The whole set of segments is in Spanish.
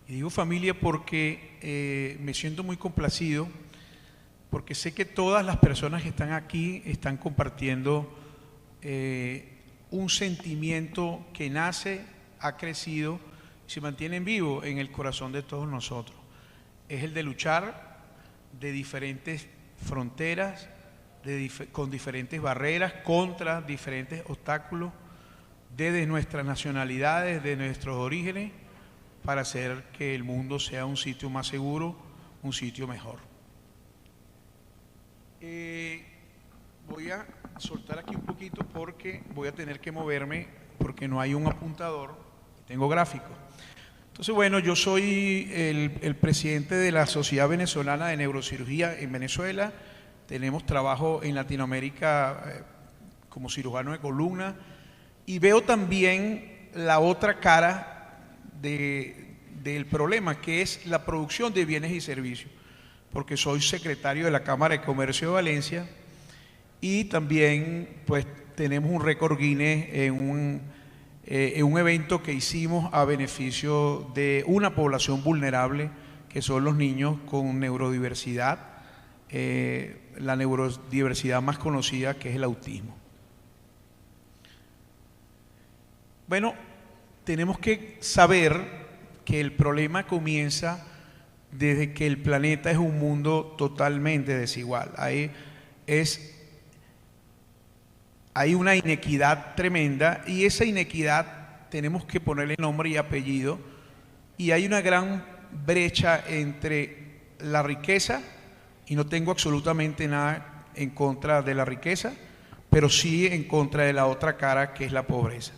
Y digo familia porque me siento muy complacido, porque sé que todas las personas que están aquí están compartiendo un sentimiento que nace, ha crecido y se mantiene vivo en el corazón de todos nosotros. Es el de luchar de diferentes fronteras, con diferentes barreras, contra diferentes obstáculos, desde nuestras nacionalidades, de nuestros orígenes, para hacer que el mundo sea un sitio más seguro, un sitio mejor. Voy a soltar aquí un poquito porque voy a tener que moverme porque no hay un apuntador, tengo gráficos. Entonces, bueno, yo soy el presidente de la Sociedad Venezolana de Neurocirugía en Venezuela. Tenemos trabajo en Latinoamérica como cirujano de columna y veo también la otra cara del problema, que es la producción de bienes y servicios, porque soy secretario de la Cámara de Comercio de Valencia y también pues tenemos un récord Guinness en un evento que hicimos a beneficio de una población vulnerable, que son los niños con neurodiversidad, la neurodiversidad más conocida, que es el autismo. Bueno, tenemos que saber que el problema comienza desde que el planeta es un mundo totalmente desigual. Hay una inequidad tremenda y esa inequidad tenemos que ponerle nombre y apellido, y hay una gran brecha entre la riqueza, y no tengo absolutamente nada en contra de la riqueza, pero sí en contra de la otra cara, que es la pobreza.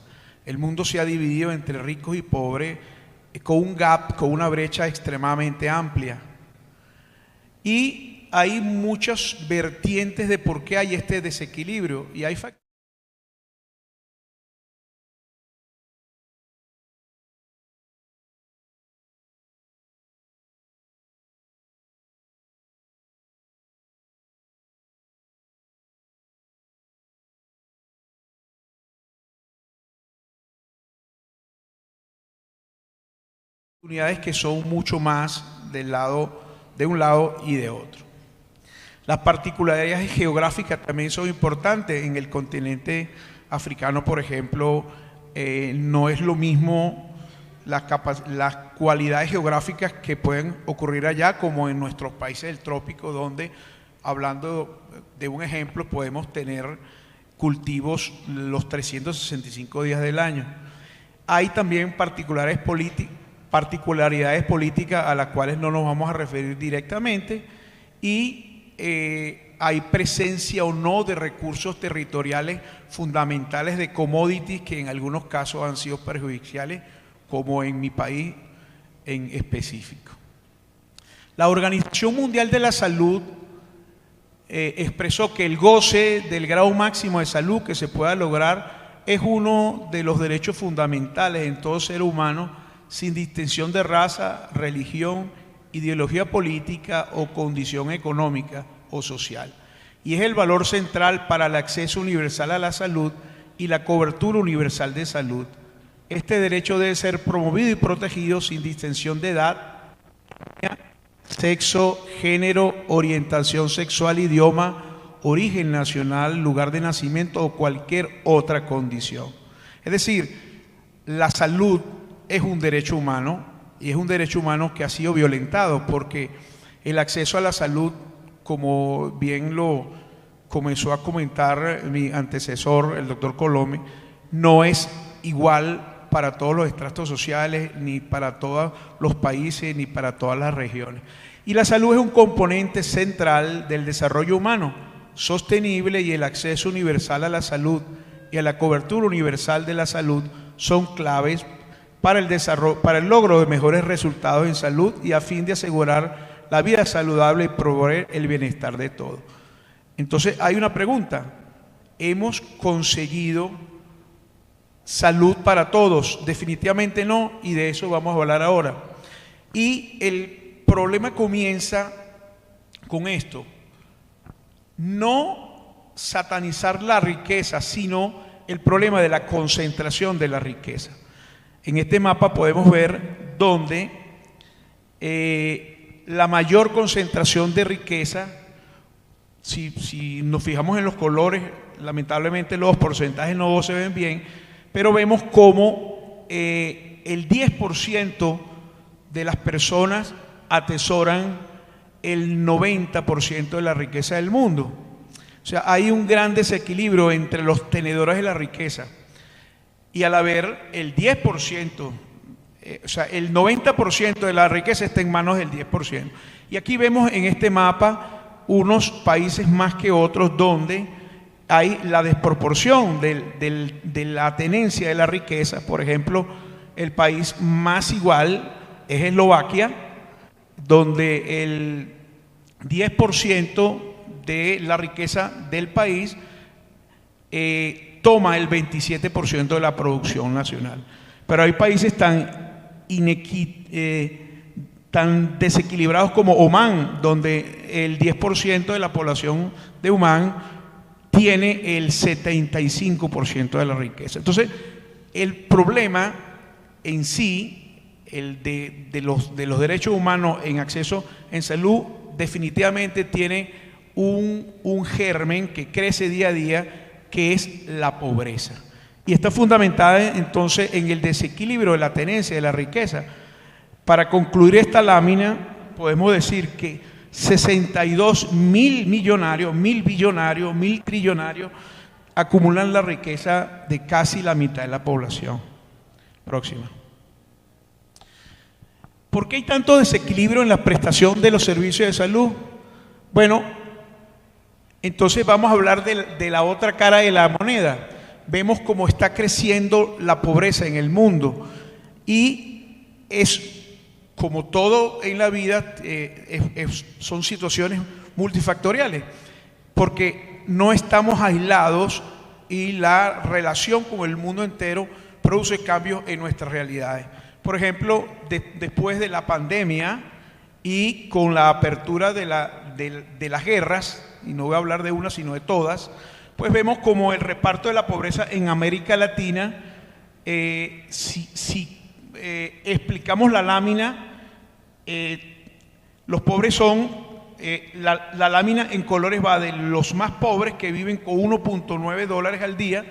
El mundo se ha dividido entre ricos y pobres con un gap, con una brecha extremadamente amplia. Y hay muchas vertientes de por qué hay este desequilibrio y hay factores. Oportunidades que son mucho más de un lado y de otro. Las particularidades geográficas también son importantes. En el continente africano, por ejemplo, no es lo mismo las cualidades geográficas que pueden ocurrir allá como en nuestros países del trópico, donde, hablando de un ejemplo, podemos tener cultivos los 365 días del año. Hay también particularidades políticas a las cuales no nos vamos a referir directamente, y hay presencia o no de recursos territoriales fundamentales, de commodities que en algunos casos han sido perjudiciales, como en mi país en específico. La Organización Mundial de la Salud expresó que el goce del grado máximo de salud que se pueda lograr es uno de los derechos fundamentales en todo ser humano, sin distinción de raza, religión, ideología política o condición económica o social. Y es el valor central para el acceso universal a la salud y la cobertura universal de salud. Este derecho debe ser promovido y protegido sin distinción de edad, sexo, género, orientación sexual, idioma, origen nacional, lugar de nacimiento o cualquier otra condición. Es decir, la salud es un derecho humano, y es un derecho humano que ha sido violentado, porque el acceso a la salud, como bien lo comenzó a comentar mi antecesor, el doctor Colome, no es igual para todos los estratos sociales, ni para todos los países, ni para todas las regiones. Y la salud es un componente central del desarrollo humano sostenible, y el acceso universal a la salud y a la cobertura universal de la salud son claves para el logro de mejores resultados en salud y a fin de asegurar la vida saludable y promover el bienestar de todos. Entonces hay una pregunta: ¿hemos conseguido salud para todos? Definitivamente no, y de eso vamos a hablar ahora. Y el problema comienza con esto: no satanizar la riqueza, sino el problema de la concentración de la riqueza. En este mapa podemos ver dónde la mayor concentración de riqueza. Si nos fijamos en los colores, lamentablemente los porcentajes no se ven bien, pero vemos cómo el 10% de las personas atesoran el 90% de la riqueza del mundo. O sea, hay un gran desequilibrio entre los tenedores de la riqueza. Y al haber el 10%, o sea, el 90% de la riqueza está en manos del 10%. Y aquí vemos en este mapa unos países más que otros donde hay la desproporción de la tenencia de la riqueza. Por ejemplo, el país más igual es Eslovaquia, donde el 10% de la riqueza del país toma el 27% de la producción nacional. Pero hay países tan desequilibrados como Omán, donde el 10% de la población de Omán tiene el 75% de la riqueza. Entonces, el problema en sí, el de los derechos humanos en acceso en salud, definitivamente tiene un germen que crece día a día, que es la pobreza. Y está fundamentada entonces en el desequilibrio de la tenencia de la riqueza. Para concluir esta lámina, podemos decir que 62 mil millonarios, mil billonarios, mil trillonarios acumulan la riqueza de casi la mitad de la población. Próxima. ¿Por qué hay tanto desequilibrio en la prestación de los servicios de salud? Bueno, entonces vamos a hablar de la otra cara de la moneda. Vemos cómo está creciendo la pobreza en el mundo y es como todo en la vida, son situaciones multifactoriales, porque no estamos aislados y la relación con el mundo entero produce cambios en nuestras realidades. Por ejemplo, después de la pandemia y con la apertura de las guerras, y no voy a hablar de una sino de todas, pues vemos como el reparto de la pobreza en América Latina, si explicamos la lámina, los pobres son, la lámina en colores va de los más pobres que viven con 1.9 dólares al día,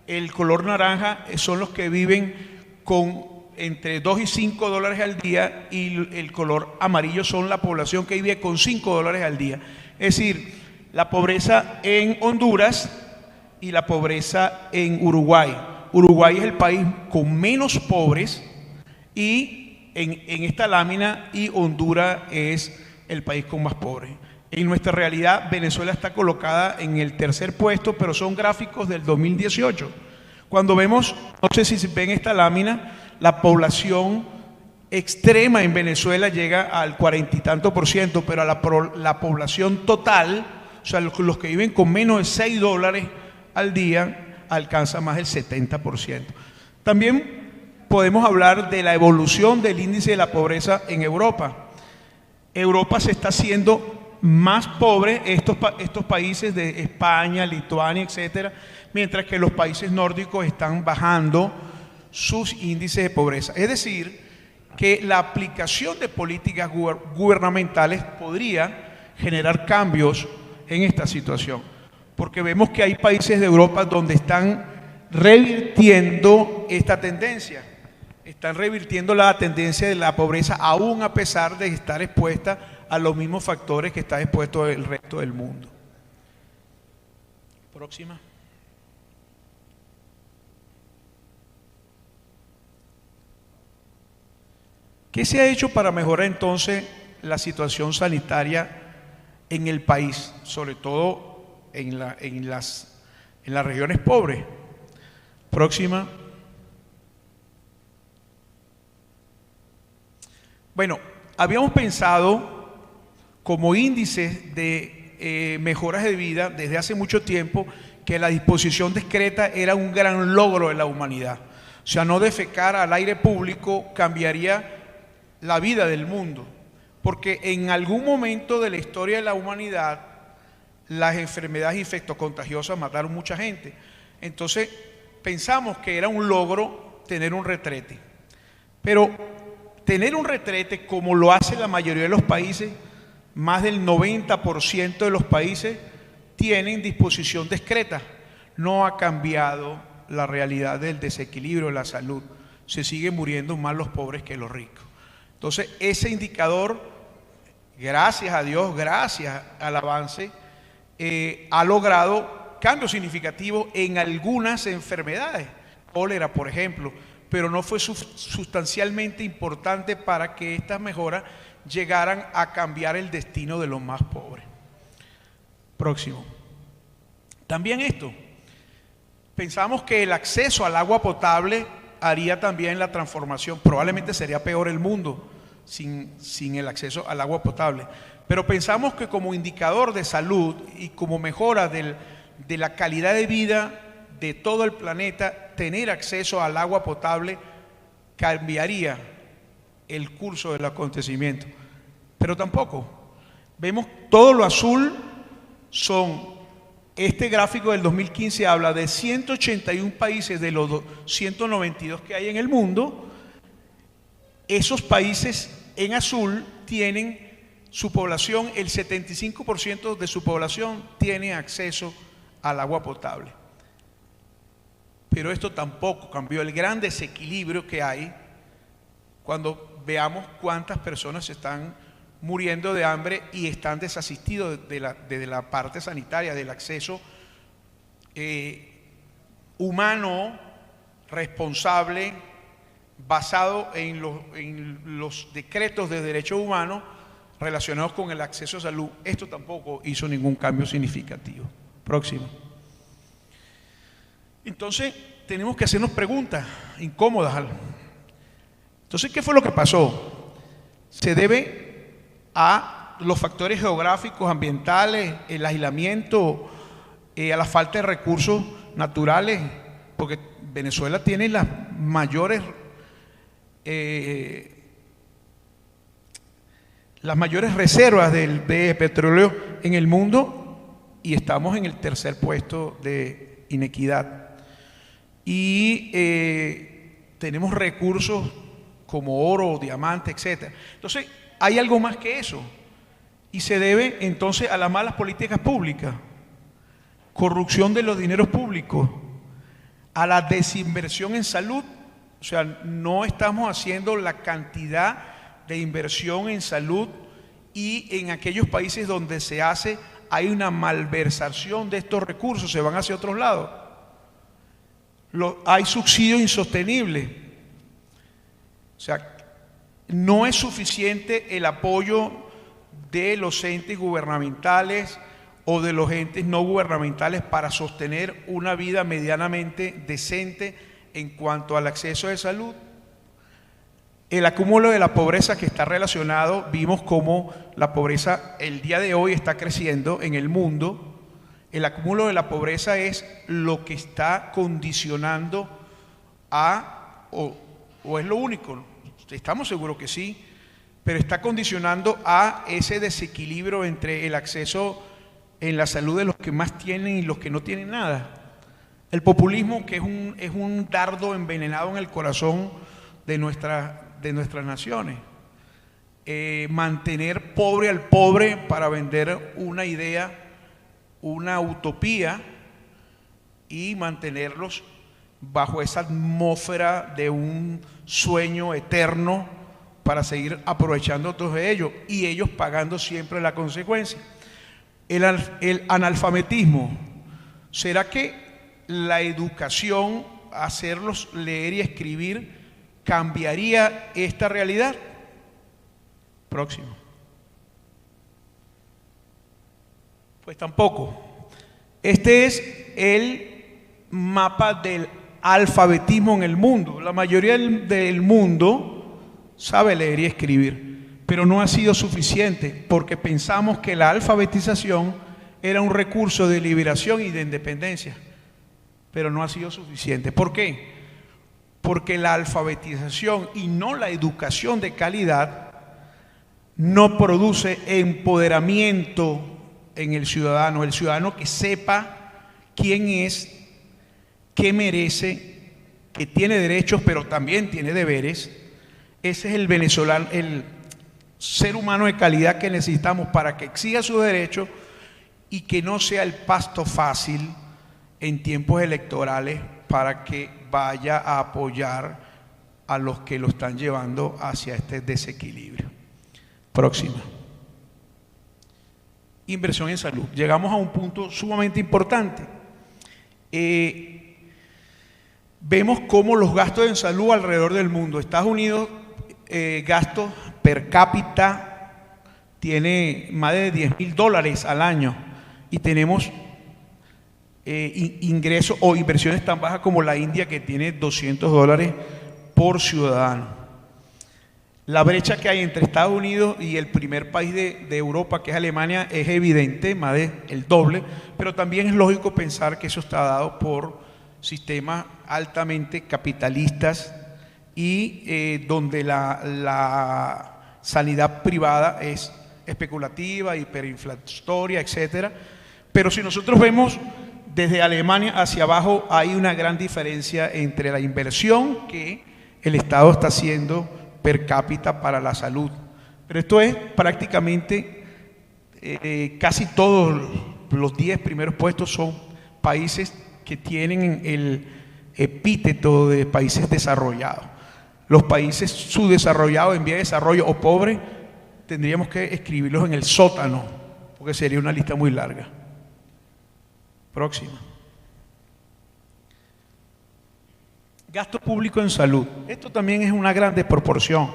el color naranja son los que viven con entre 2 y 5 dólares al día, y el color amarillo son la población que vive con 5 dólares al día. Es decir, la pobreza en Honduras y la pobreza en Uruguay. Uruguay es el país con menos pobres y en esta lámina, y Honduras es el país con más pobres. En nuestra realidad, Venezuela está colocada en el tercer puesto, pero son gráficos del 2018. Cuando vemos, no sé si ven esta lámina, la población extrema en Venezuela llega al 40 y tanto %, pero la población total, o sea, los que viven con menos de 6 dólares al día, alcanza más del 70%. También podemos hablar de la evolución del índice de la pobreza en Europa. Europa se está haciendo más pobre, estos países de España, Lituania, etcétera, mientras que los países nórdicos están bajando sus índices de pobreza. Es decir, que la aplicación de políticas gubernamentales podría generar cambios en esta situación, porque vemos que hay países de Europa donde están revirtiendo esta tendencia, están revirtiendo la tendencia de la pobreza, aún a pesar de estar expuesta a los mismos factores que está expuesto el resto del mundo. Próxima. ¿Qué se ha hecho para mejorar entonces la situación sanitaria en el país, sobre todo en las regiones pobres? Próxima. Bueno, habíamos pensado como índices de mejoras de vida desde hace mucho tiempo que la disposición discreta era un gran logro de la humanidad. O sea, no defecar al aire público cambiaría la vida del mundo, porque en algún momento de la historia de la humanidad las enfermedades infectocontagiosas mataron mucha gente. Entonces pensamos que era un logro tener un retrete, pero tener un retrete como lo hace la mayoría de los países, más del 90% de los países tienen disposición discreta. No ha cambiado la realidad del desequilibrio de la salud. Se siguen muriendo más los pobres que los ricos. Entonces, ese indicador, gracias a Dios, gracias al avance, ha logrado cambios significativos en algunas enfermedades, cólera, por ejemplo, pero no fue sustancialmente importante para que estas mejoras llegaran a cambiar el destino de los más pobres. Próximo. También esto, pensamos que el acceso al agua potable haría también la transformación. Probablemente sería peor el mundo sin el acceso al agua potable. Pero pensamos que como indicador de salud y como mejora de la calidad de vida de todo el planeta, tener acceso al agua potable cambiaría el curso del acontecimiento. Pero tampoco. Vemos todo lo azul son, este gráfico del 2015 habla de 181 países de los 192 que hay en el mundo. Esos países en azul tienen su población, el 75% de su población tiene acceso al agua potable. Pero esto tampoco cambió el gran desequilibrio que hay cuando veamos cuántas personas están muriendo de hambre y están desasistidos de la parte sanitaria, del acceso humano, responsable, basado en los decretos de derechos humanos relacionados con el acceso a salud. Esto tampoco hizo ningún cambio significativo. Próximo. Entonces, tenemos que hacernos preguntas incómodas. Entonces, ¿qué fue lo que pasó? Se debe a los factores geográficos, ambientales, el aislamiento, a la falta de recursos naturales, porque Venezuela tiene las mayores reservas de petróleo en el mundo y estamos en el tercer puesto de inequidad. Y tenemos recursos como oro, diamante, etc. Entonces, hay algo más que eso. Y se debe entonces a las malas políticas públicas, corrupción de los dineros públicos, a la desinversión en salud. O sea, no estamos haciendo la cantidad de inversión en salud, y en aquellos países donde se hace hay una malversación de estos recursos, se van hacia otros lados. Hay subsidios insostenibles. O sea, no es suficiente el apoyo de los entes gubernamentales o de los entes no gubernamentales para sostener una vida medianamente decente en cuanto al acceso de salud. El acúmulo de la pobreza que está relacionado, vimos cómo la pobreza el día de hoy está creciendo en el mundo. El acúmulo de la pobreza es lo que está condicionando o es lo único, estamos seguros que sí, pero está condicionando a ese desequilibrio entre el acceso en la salud de los que más tienen y los que no tienen nada. El populismo, que es un dardo envenenado en el corazón de nuestras naciones. Mantener pobre al pobre para vender una idea, una utopía, y mantenerlos bajo esa atmósfera de un sueño eterno para seguir aprovechando todos ellos y ellos pagando siempre la consecuencia. El analfabetismo, ¿será que la educación, hacerlos leer y escribir, cambiaría esta realidad? Próximo. Pues tampoco. Este es el mapa del alfabetismo en el mundo. La mayoría del mundo sabe leer y escribir, pero no ha sido suficiente porque pensamos que la alfabetización era un recurso de liberación y de independencia, pero no ha sido suficiente. ¿Por qué? Porque la alfabetización y no la educación de calidad no produce empoderamiento en el ciudadano que sepa quién es, qué merece, que tiene derechos pero también tiene deberes, Ese es el venezolano, el ser humano de calidad que necesitamos para que exija sus derechos y que no sea el pasto fácil en tiempos electorales para que vaya a apoyar a los que lo están llevando hacia este desequilibrio. Próxima. Inversión en salud. Llegamos a un punto sumamente importante. Vemos cómo los gastos en salud alrededor del mundo. Estados Unidos, gastos per cápita, tiene más de $10,000 al año y tenemos ingresos o inversiones tan bajas como la India, que tiene $200 por ciudadano. La brecha que hay entre Estados Unidos y el primer país de Europa, que es Alemania, es evidente, más del doble, pero también es lógico pensar que eso está dado por sistemas altamente capitalistas y donde la sanidad privada es especulativa, hiperinflatoria, etcétera. Pero si nosotros vemos desde Alemania hacia abajo, hay una gran diferencia entre la inversión que el Estado está haciendo per cápita para la salud. Pero esto es prácticamente casi todos los 10 primeros puestos son países que tienen el epíteto de países desarrollados. Los países subdesarrollados, en vía de desarrollo o pobres, tendríamos que escribirlos en el sótano, porque sería una lista muy larga. Próxima. Gasto público en salud. Esto también es una gran desproporción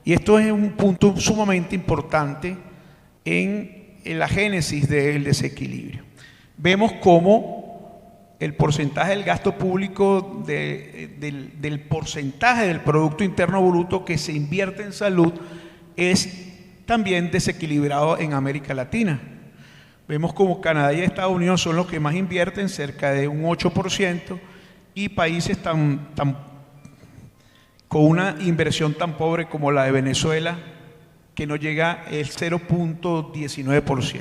y esto es un punto sumamente importante en la génesis del desequilibrio. Vemos cómo el porcentaje del gasto público del porcentaje del Producto Interno Bruto que se invierte en salud es también desequilibrado en América Latina. Vemos como Canadá y Estados Unidos son los que más invierten, cerca de un 8%, y países con una inversión tan pobre como la de Venezuela, que no llega el 0.19%.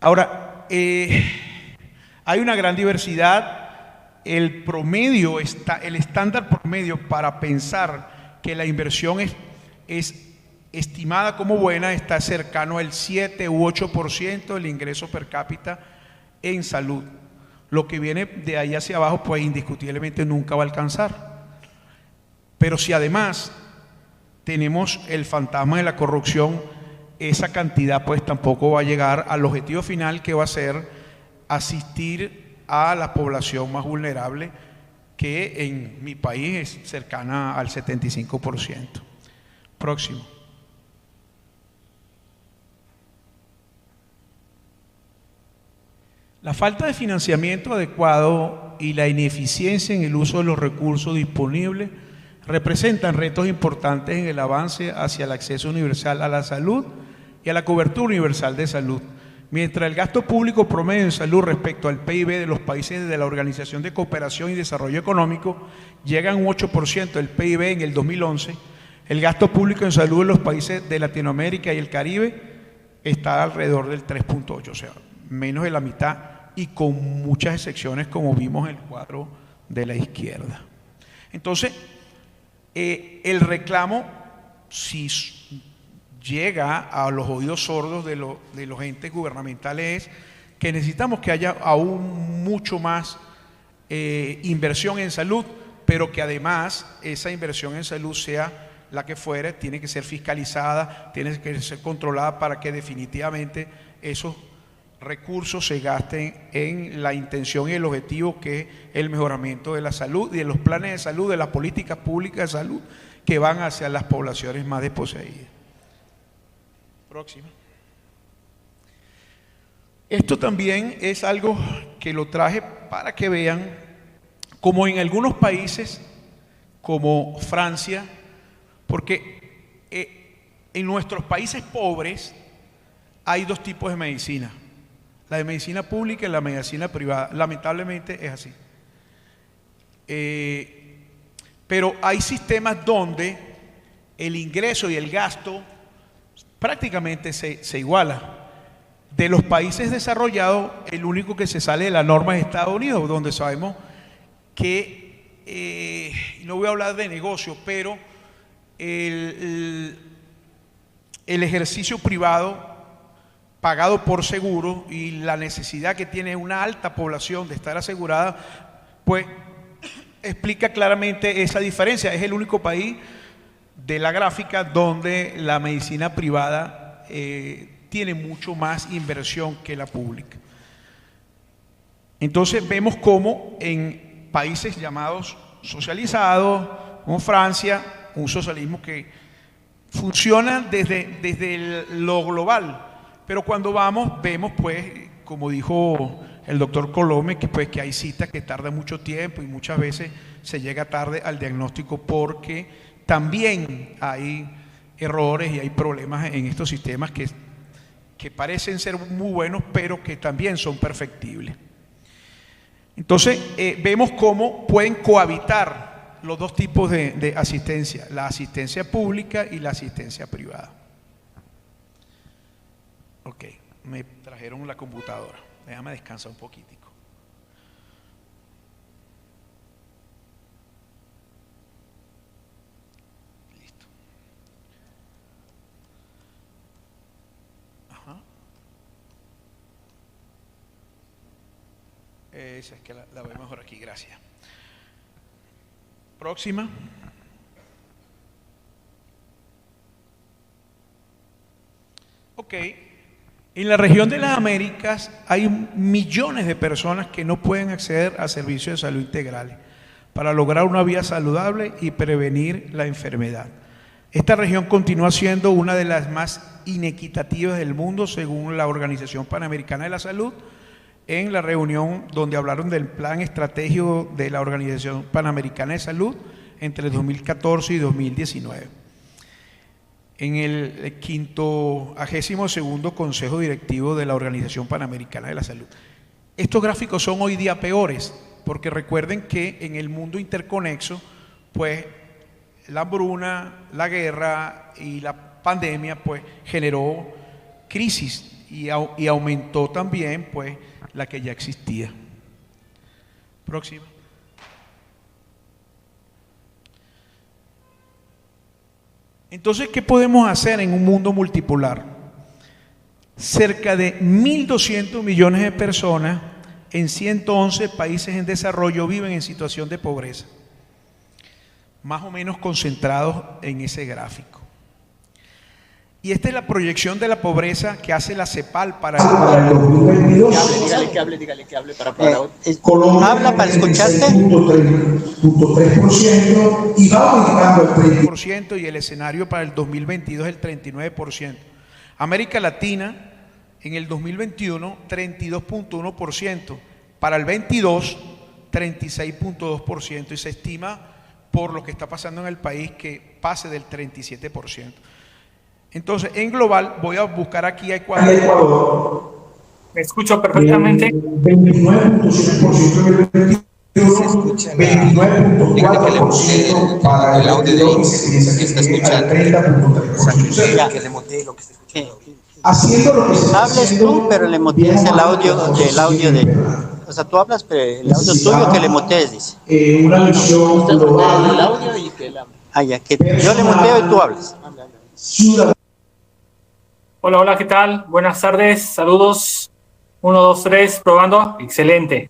Ahora, hay una gran diversidad. El estándar promedio para pensar que la inversión es estimada como buena está cercano al 7 u 8% del ingreso per cápita en salud. Lo que viene de ahí hacia abajo, pues indiscutiblemente nunca va a alcanzar. Pero si además tenemos el fantasma de la corrupción, esa cantidad pues tampoco va a llegar al objetivo final, que va a ser asistir a la población más vulnerable, que en mi país es cercana al 75%. Próximo. La falta de financiamiento adecuado y la ineficiencia en el uso de los recursos disponibles representan retos importantes en el avance hacia el acceso universal a la salud y a la cobertura universal de salud. Mientras el gasto público promedio en salud respecto al PIB de los países de la Organización de Cooperación y Desarrollo Económico llega a un 8% del PIB en el 2011, el gasto público en salud en los países de Latinoamérica y el Caribe está alrededor del 3.8%, o sea, menos de la mitad, y con muchas excepciones, como vimos en el cuadro de la izquierda. Entonces, el reclamo, si llega a los oídos sordos de los entes gubernamentales, es que necesitamos que haya aún mucho más inversión en salud, pero que además esa inversión en salud, sea la que fuere, tiene que ser fiscalizada, tiene que ser controlada para que definitivamente esos recursos se gasten en la intención y el objetivo, que es el mejoramiento de la salud y de los planes de salud, de las políticas públicas de salud que van hacia las poblaciones más desposeídas. Próxima. Esto también es algo que lo traje para que vean como en algunos países como Francia, porque en nuestros países pobres hay dos tipos de medicina: la de medicina pública y la medicina privada. Lamentablemente es así. Pero hay sistemas donde el ingreso y el gasto prácticamente se iguala. De los países desarrollados, el único que se sale de la norma es Estados Unidos, donde sabemos que no voy a hablar de negocio, pero el, el ejercicio privado pagado por seguro y la necesidad que tiene una alta población de estar asegurada, pues explica claramente esa diferencia. Es el único país de la gráfica donde la medicina privada tiene mucho más inversión que la pública. Entonces vemos cómo en países llamados socializados, como Francia, un socialismo que funciona desde lo global, pero cuando vemos pues, como dijo el doctor Colome, que hay citas que tardan mucho tiempo y muchas veces se llega tarde al diagnóstico porque también hay errores y hay problemas en estos sistemas que parecen ser muy buenos, pero que también son perfectibles. Entonces, vemos cómo pueden cohabitar los dos tipos de asistencia, la asistencia pública y la asistencia privada. Ok, me trajeron la computadora. Déjame descansar un poquitico. Listo. Ajá. Esa es que la veo mejor aquí, gracias. Próxima. Ok. En la región de las Américas hay millones de personas que no pueden acceder a servicios de salud integrales para lograr una vida saludable y prevenir la enfermedad. Esta región continúa siendo una de las más inequitativas del mundo según la Organización Panamericana de la Salud, en la reunión donde hablaron del plan estratégico de la Organización Panamericana de Salud entre 2014 y 2019. En el 52º Consejo Directivo de la Organización Panamericana de la Salud. Estos gráficos son hoy día peores, porque recuerden que en el mundo interconexo, pues la hambruna, la guerra y la pandemia, pues generó crisis y aumentó también, pues, la que ya existía. Próxima. Entonces, ¿qué podemos hacer en un mundo multipolar? Cerca de 1.200 millones de personas en 111 países en desarrollo viven en situación de pobreza, más o menos concentrados en ese gráfico. Y esta es la proyección de la pobreza que hace la CEPAL para el 2022. Dígale que hable para probar. Habla para escucharte. 3.3% y va aumentando el 30%, y el escenario para el 2022 el 39%. América Latina en el 2021 32.1%, para el 22 36.2%, y se estima por lo que está pasando en el país que pase del 37%. Entonces, en global, voy a buscar aquí a Ecuador. Me escucho perfectamente. 29.7% en el 29.4% para el audio de Inge, que está escuchando. 30.3%. Que le mutee lo que está escuchando. Haciendo lo que se Hables tú, pero le mutees el audio de. O sea, tú hablas, pero el audio tuyo que le mutees, dice. Una misión global. El audio y que él hable. Ah, ya, que yo le muteo y tú hablas. Hola, hola, ¿qué tal? Buenas tardes, saludos. 1, 2, 3, probando. Excelente.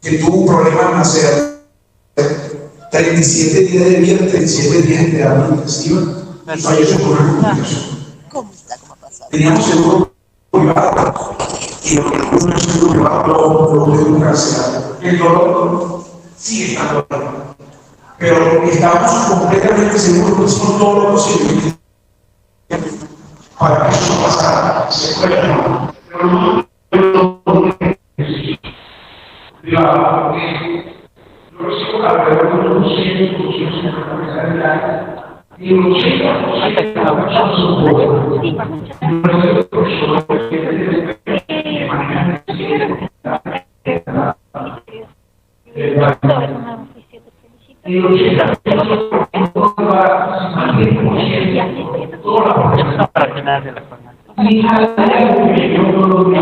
Que tuvo un problema al nacer, 37 días de vida, 37 días de terapia intensiva, y falleció por una complicación. ¿Cómo está? ¿Cómo ha pasado? Teníamos seguro privado, y lo que puso el seguro privado lo puede educarse. El dolor sigue estando ahí, pero estábamos completamente seguros que hicimos todo lo posible para que eso no pasara. Se fue, yo recibo alrededor de 200, 250 mensajes diarios y el 80% de las personas son jóvenes. Y el 80% de toda la población y yo no lo voy a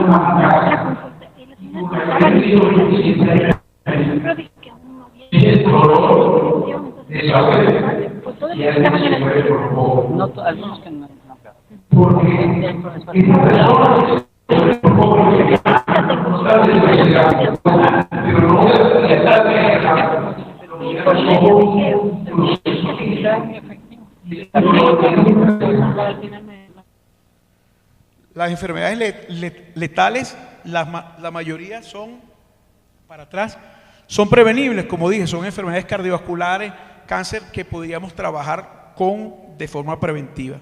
el dolor de saber y algunos que no. porque esta persona pero no las enfermedades letales, la mayoría son para atrás, son prevenibles, como dije, son enfermedades cardiovasculares, cáncer que podríamos trabajar de forma preventiva.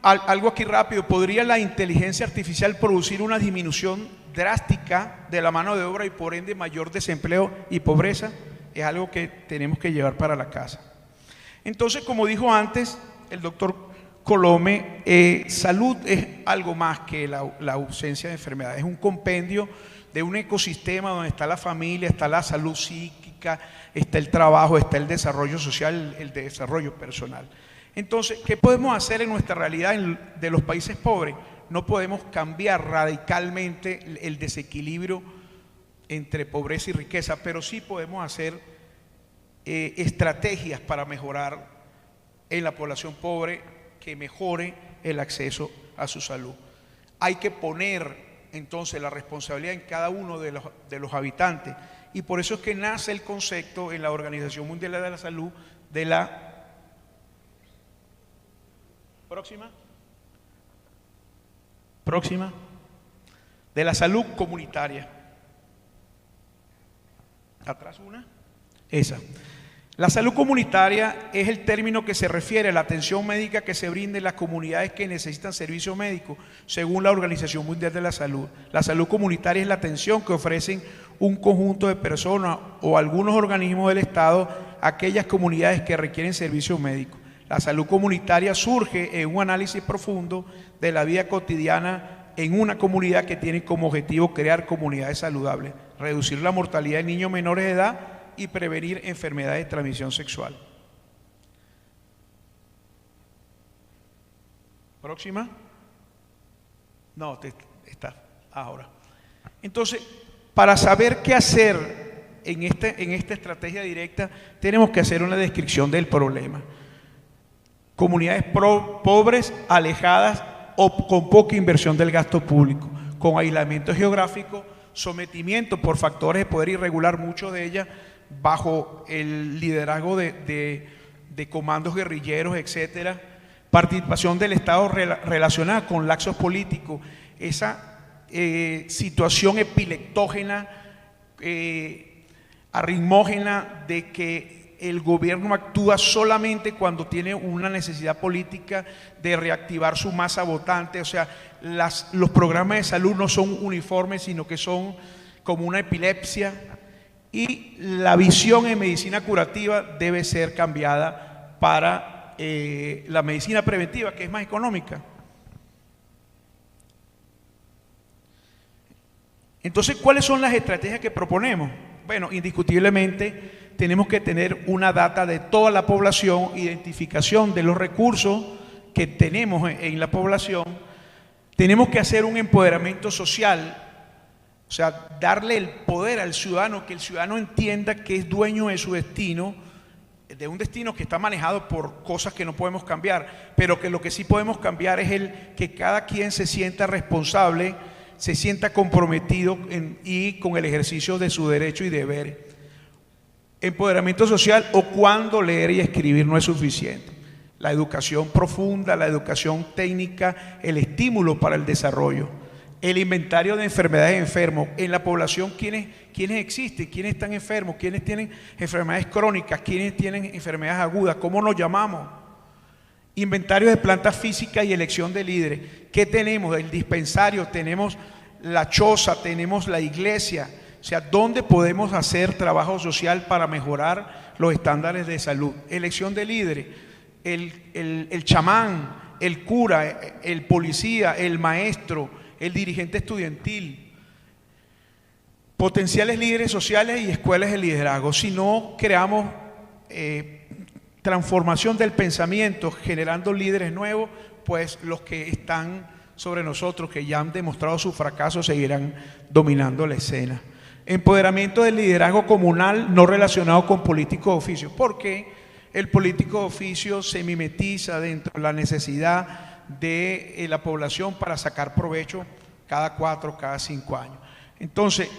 Algo aquí rápido, ¿podría la inteligencia artificial producir una disminución drástica de la mano de obra y por ende mayor desempleo y pobreza? Es algo que tenemos que llevar para la casa. Entonces, como dijo antes el doctor Colome, salud es algo más que la ausencia de enfermedades, es un compendio de un ecosistema donde está la familia, está la salud psíquica, está el trabajo, está el desarrollo social, el desarrollo personal. Entonces, ¿qué podemos hacer en nuestra realidad de los países pobres? No podemos cambiar radicalmente el desequilibrio entre pobreza y riqueza, pero sí podemos hacer estrategias para mejorar en la población pobre, que mejore el acceso a su salud. Hay que poner entonces la responsabilidad en cada uno de los habitantes, y por eso es que nace el concepto en la Organización Mundial de la Salud de la de la salud comunitaria. Atrás una, esa. La salud comunitaria es el término que se refiere a la atención médica que se brinda en las comunidades que necesitan servicio médico, según la Organización Mundial de la Salud. La salud comunitaria es la atención que ofrecen un conjunto de personas o algunos organismos del Estado a aquellas comunidades que requieren servicio médico. La salud comunitaria surge en un análisis profundo de la vida cotidiana en una comunidad que tiene como objetivo crear comunidades saludables, reducir la mortalidad de niños menores de edad y prevenir enfermedades de transmisión sexual. Próxima. No, está ahora. Entonces, para saber qué hacer en esta estrategia directa, tenemos que hacer una descripción del problema. Comunidades pobres, alejadas o con poca inversión del gasto público, con aislamiento geográfico, sometimiento por factores de poder irregular, muchos de ellas bajo el liderazgo de comandos guerrilleros, etcétera, participación del Estado relacionada con laxos políticos, esa situación epileptógena, arritmógena de que el gobierno actúa solamente cuando tiene una necesidad política de reactivar su masa votante. O sea, los programas de salud no son uniformes, sino que son como una epilepsia, y la visión en medicina curativa debe ser cambiada para la medicina preventiva, que es más económica. Entonces, ¿cuáles son las estrategias que proponemos? Bueno, indiscutiblemente tenemos que tener una data de toda la población, identificación de los recursos que tenemos en la población. Tenemos que hacer un empoderamiento social, o sea, darle el poder al ciudadano, que el ciudadano entienda que es dueño de su destino, de un destino que está manejado por cosas que no podemos cambiar, pero que lo que sí podemos cambiar es que cada quien se sienta responsable, se sienta comprometido y con el ejercicio de su derecho y deber. Empoderamiento social, o cuando leer y escribir no es suficiente. La educación profunda, la educación técnica, el estímulo para el desarrollo. El inventario de enfermedades enfermos. En la población, ¿quiénes existen? ¿Quiénes están enfermos? ¿Quiénes tienen enfermedades crónicas? ¿Quiénes tienen enfermedades agudas? ¿Cómo nos llamamos? Inventario de plantas físicas y elección de líderes. ¿Qué tenemos? El dispensario, tenemos la choza, tenemos la iglesia. O sea, ¿dónde podemos hacer trabajo social para mejorar los estándares de salud? Elección de líderes, el chamán, el cura, el policía, el maestro, el dirigente estudiantil. Potenciales líderes sociales y escuelas de liderazgo. Si no creamos transformación del pensamiento, generando líderes nuevos, pues los que están sobre nosotros, que ya han demostrado su fracaso, seguirán dominando la escena. Empoderamiento del liderazgo comunal no relacionado con políticos de oficio, porque el político de oficio se mimetiza dentro de la necesidad de la población para sacar provecho cada 4, cada 5 años. Entonces,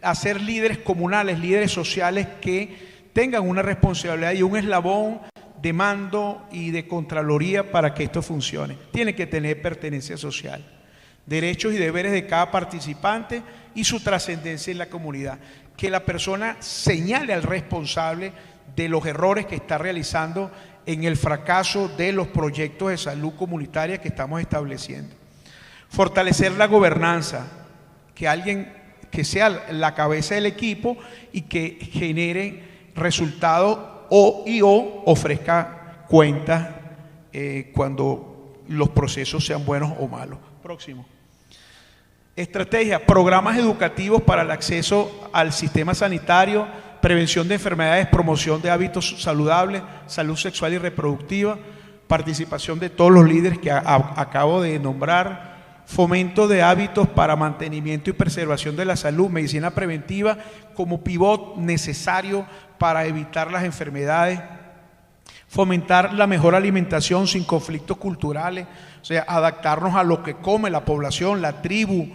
hacer líderes comunales, líderes sociales que tengan una responsabilidad y un eslabón de mando y de contraloría para que esto funcione. Tiene que tener pertenencia social, derechos y deberes de cada participante y su trascendencia en la comunidad. Que la persona señale al responsable de los errores que está realizando en el fracaso de los proyectos de salud comunitaria que estamos estableciendo. Fortalecer la gobernanza, que alguien que sea la cabeza del equipo y que genere resultados o ofrezca cuentas cuando los procesos sean buenos o malos. Próximo. Estrategia, programas educativos para el acceso al sistema sanitario, prevención de enfermedades, promoción de hábitos saludables, salud sexual y reproductiva, participación de todos los líderes que acabo de nombrar, fomento de hábitos para mantenimiento y preservación de la salud, medicina preventiva como pivot necesario para evitar las enfermedades, fomentar la mejor alimentación sin conflictos culturales, o sea, adaptarnos a lo que come la población, la tribu,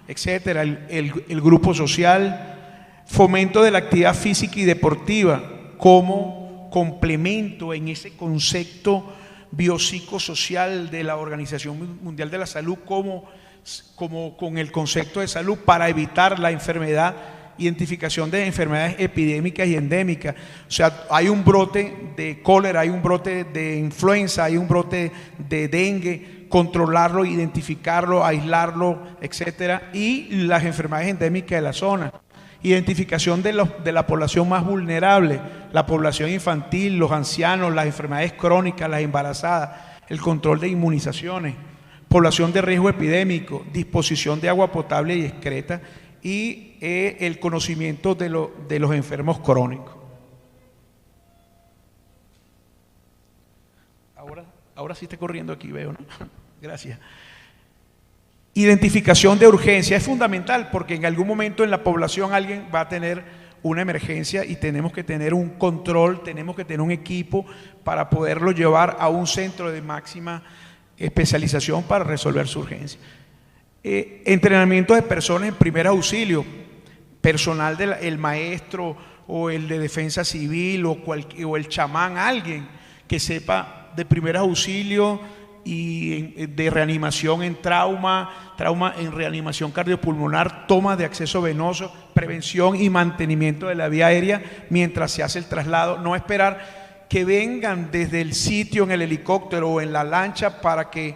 etcétera, el grupo social, fomento de la actividad física y deportiva como complemento en ese concepto biopsicosocial de la Organización Mundial de la Salud, como con el concepto de salud para evitar la enfermedad, identificación de enfermedades epidémicas y endémicas. O sea, hay un brote de cólera, hay un brote de influenza, hay un brote de dengue, controlarlo, identificarlo, aislarlo, etcétera, y las enfermedades endémicas de la zona. Identificación de la población más vulnerable, la población infantil, los ancianos, las enfermedades crónicas, las embarazadas, el control de inmunizaciones, población de riesgo epidémico, disposición de agua potable y excreta y el conocimiento de los enfermos crónicos. Ahora sí está corriendo aquí, veo, ¿no? Gracias. Identificación de urgencia es fundamental porque en algún momento en la población alguien va a tener una emergencia y tenemos que tener un control, tenemos que tener un equipo para poderlo llevar a un centro de máxima especialización para resolver su urgencia. Entrenamiento de personas en primer auxilio, personal el maestro o el de defensa civil o el chamán, alguien que sepa de primer auxilio y de reanimación en trauma en reanimación cardiopulmonar, toma de acceso venoso, prevención y mantenimiento de la vía aérea mientras se hace el traslado. No esperar que vengan desde el sitio en el helicóptero o en la lancha para que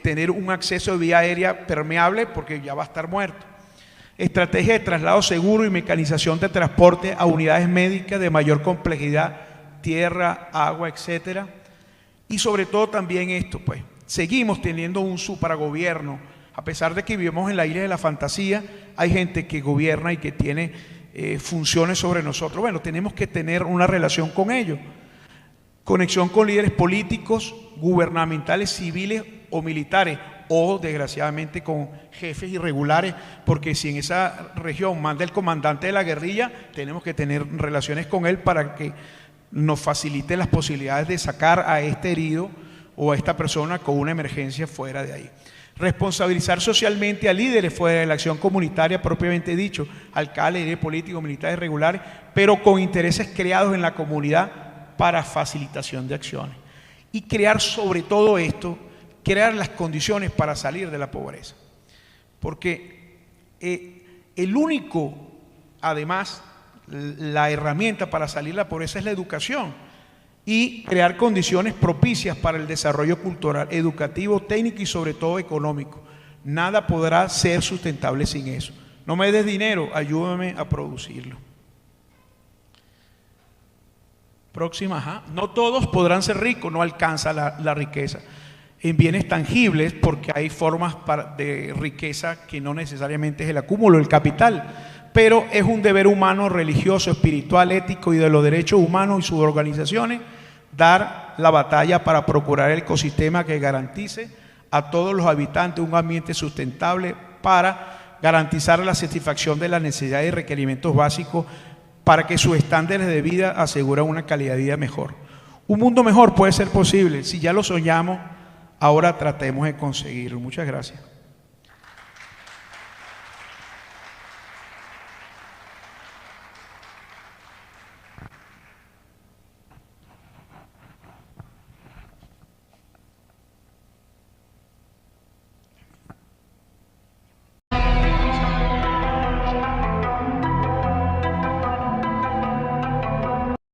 tener un acceso de vía aérea permeable porque ya va a estar muerto. Estrategia de traslado seguro y mecanización de transporte a unidades médicas de mayor complejidad tierra, agua, etcétera. Y sobre todo también esto, pues, seguimos teniendo un supragobierno. A pesar de que vivimos en la isla de la fantasía, hay gente que gobierna y que tiene funciones sobre nosotros. Bueno, tenemos que tener una relación con ellos. Conexión con líderes políticos, gubernamentales, civiles o militares, o desgraciadamente con jefes irregulares, porque si en esa región manda el comandante de la guerrilla, tenemos que tener relaciones con él para que nos facilite las posibilidades de sacar a este herido o a esta persona con una emergencia fuera de ahí. Responsabilizar socialmente a líderes fuera de la acción comunitaria propiamente dicho, alcaldes, líderes políticos, militares regulares, pero con intereses creados en la comunidad para facilitación de acciones. Y crear sobre todo esto, crear las condiciones para salir de la pobreza. Porque el único, además, la herramienta para salir de la pobreza es la educación y crear condiciones propicias para el desarrollo cultural, educativo, técnico y sobre todo económico. Nada podrá ser sustentable sin eso. No me des dinero, ayúdame a producirlo. Próxima, ajá. No todos podrán ser ricos, no alcanza la riqueza en bienes tangibles, porque hay formas de riqueza que no necesariamente es el acúmulo del capital, pero es un deber humano, religioso, espiritual, ético y de los derechos humanos y sus organizaciones dar la batalla para procurar el ecosistema que garantice a todos los habitantes un ambiente sustentable para garantizar la satisfacción de las necesidades y requerimientos básicos para que sus estándares de vida aseguren una calidad de vida mejor. Un mundo mejor puede ser posible. Si ya lo soñamos, ahora tratemos de conseguirlo. Muchas gracias.